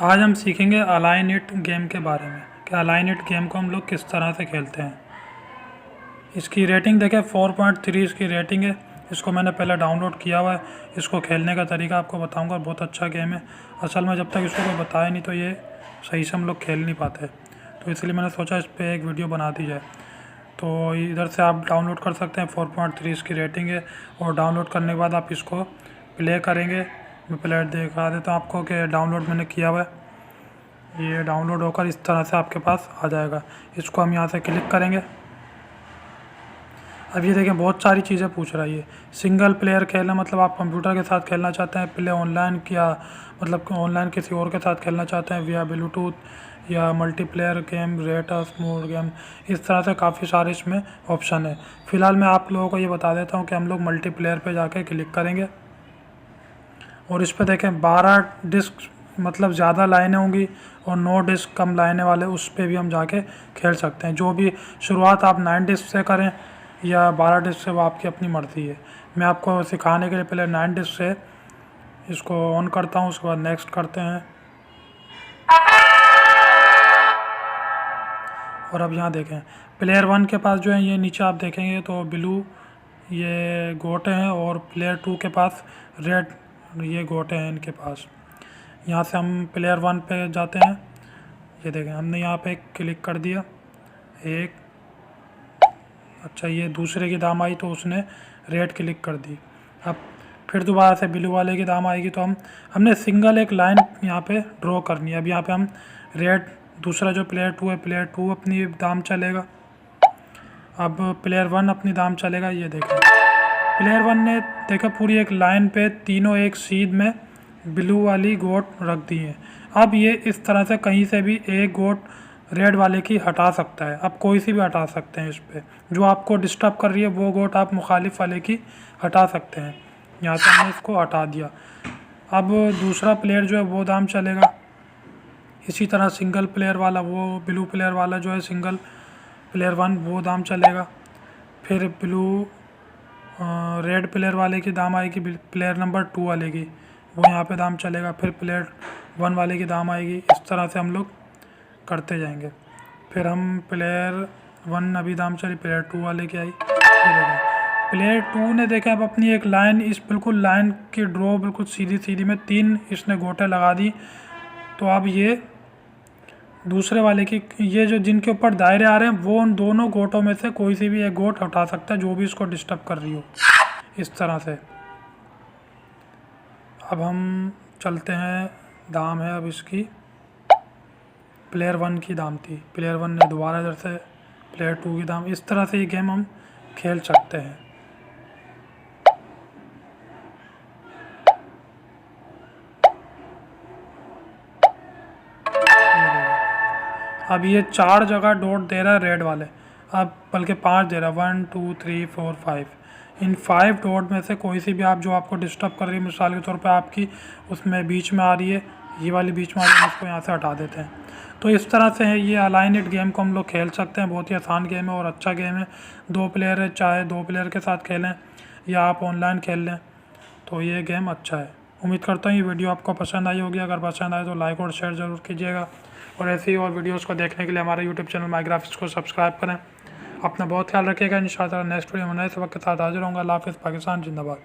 आज हम सीखेंगे अलाइन इट गेम के बारे में कि अलाइन इट गेम को हम लोग किस तरह से खेलते हैं। इसकी रेटिंग देखें 4.3 इसकी रेटिंग है। इसको मैंने पहले डाउनलोड किया हुआ है। इसको खेलने का तरीका आपको बताऊंगा। बहुत अच्छा गेम है। असल में जब तक इसको कोई बताया नहीं तो ये सही से हम लोग खेल नहीं पाते, तो इसलिए मैंने सोचा इस पर एक वीडियो बना दी जाए। तो इधर से आप डाउनलोड कर सकते हैं। 4.3 इसकी रेटिंग है और डाउनलोड करने के बाद आप इसको प्ले करेंगे। मैं प्ले दिखा देता हूँ आपको कि डाउनलोड मैंने किया हुआ है। ये डाउनलोड होकर इस तरह से आपके पास आ जाएगा। इसको हम यहाँ से क्लिक करेंगे। अब ये देखें बहुत सारी चीज़ें पूछ रहा है। ये सिंगल प्लेयर खेलना मतलब आप कंप्यूटर के साथ खेलना चाहते हैं, प्ले ऑनलाइन किया मतलब ऑनलाइन किसी और के साथ खेलना चाहते हैं विया ब्लूटूथ या मल्टीप्लेयर गेम, रेटस मोड गेम, इस तरह से काफ़ी सारे इसमें ऑप्शन है। फ़िलहाल मैं आप लोगों को ये बता देता हूँ कि हम लोग मल्टीप्लेयर पे जाके क्लिक करेंगे और इस पर देखें 12 डिस्क मतलब ज़्यादा लाइनें होंगी और 9 डिस्क कम लाइनें वाले उस पर भी हम जाके खेल सकते हैं। जो भी शुरुआत आप 9 डिस्क से करें या 12 डिस्क से, वो आपकी अपनी मर्ज़ी है। मैं आपको सिखाने के लिए पहले 9 डिस्क से इसको ऑन करता हूँ, उसके बाद नेक्स्ट करते हैं। और अब यहाँ देखें प्लेयर 1 के पास जो है ये नीचे आप देखेंगे तो ब्लू ये गोटे हैं और प्लेयर 2 के पास रेड ये गोटे हैं इनके पास। यहाँ से हम प्लेयर 1 पे जाते हैं। ये देखें हमने यहाँ पे क्लिक कर दिया एक, अच्छा ये दूसरे की दाम आई तो उसने रेड क्लिक कर दी। अब फिर दोबारा से ब्लू वाले की दाम आएगी तो हमने सिंगल एक लाइन यहाँ पे ड्रॉ करनी है। अब यहाँ पे हम रेड दूसरा जो प्लेयर 2 है, प्लेयर 2 अपनी दाम चलेगा। अब प्लेयर 1 अपनी दाम चलेगा। ये देखें प्लेयर 1 ने देखा पूरी एक लाइन पे तीनों एक सीध में ब्लू वाली गोट रख दी है। अब ये इस तरह से कहीं से भी एक गोट रेड वाले की हटा सकता है। अब कोई सी भी हटा सकते हैं। इस पर जो आपको डिस्टर्ब कर रही है वो गोट आप मुखालिफ वाले की हटा सकते हैं। यहाँ से हमने इसको हटा दिया। अब दूसरा प्लेयर जो है वो दाम चलेगा। इसी तरह सिंगल प्लेयर वाला वो ब्लू प्लेयर वाला जो है सिंगल प्लेयर 1 वो दाम चलेगा। फिर ब्लू रेड प्लेयर वाले की दाम आएगी प्लेयर नंबर 2 वाले की, वो यहाँ पे दाम चलेगा। फिर प्लेयर 1 वाले की दाम आएगी। इस तरह से हम लोग करते जाएंगे। फिर हम प्लेयर 1 अभी दाम चली, प्लेयर 2 वाले की आई। प्लेयर 2 ने देखा अब अपनी एक लाइन इस बिल्कुल लाइन की ड्रॉ बिल्कुल सीधी सीधी में 3 इसने गोटे लगा दी। तो अब ये दूसरे वाले की ये जो जिनके ऊपर दायरे आ रहे हैं वो उन दोनों गोटों में से कोई सी भी एक गोट हटा सकता है जो भी इसको डिस्टर्ब कर रही हो, इस तरह से। अब हम चलते हैं, दाम है अब इसकी प्लेयर 1 की दाम थी, प्लेयर 1 ने दोबारा इधर से प्लेयर 2 की दाम। इस तरह से ये गेम हम खेल सकते हैं। अब ये 4 जगह डॉट दे रहा है रेड वाले, अब बल्कि 5 दे रहा है, 1 2 3 4 5। इन 5 डॉट में से कोई सी भी आप जो आपको डिस्टर्ब कर रही है, मिसाल के तौर पे आपकी उसमें बीच में आ रही है, ये वाली बीच में आ रही है, इसको यहाँ से हटा देते हैं। तो इस तरह से है ये अलाइन इट गेम को हम लोग खेल सकते हैं। बहुत ही आसान गेम है और अच्छा गेम है। 2 प्लेयर है, चाहे 2 प्लेयर के साथ खेलें या आप ऑनलाइन खेल लें, तो ये गेम अच्छा है। उम्मीद करता हूँ ये वीडियो आपको पसंद आई होगी। अगर पसंद आए तो लाइक और शेयर ज़रूर कीजिएगा और ऐसे ही और वीडियोस को देखने के लिए हमारे यूट्यूब चैनल माई ग्राफिक्स को सब्सक्राइब करें। अपना बहुत ख्याल रखिएगा। इंशाअल्लाह नेक्स्ट वीडियो में नए सबक के साथ हाजिर होंगे। अल्लाह हाफ़िज़। पाकिस्तान जिंदाबाद।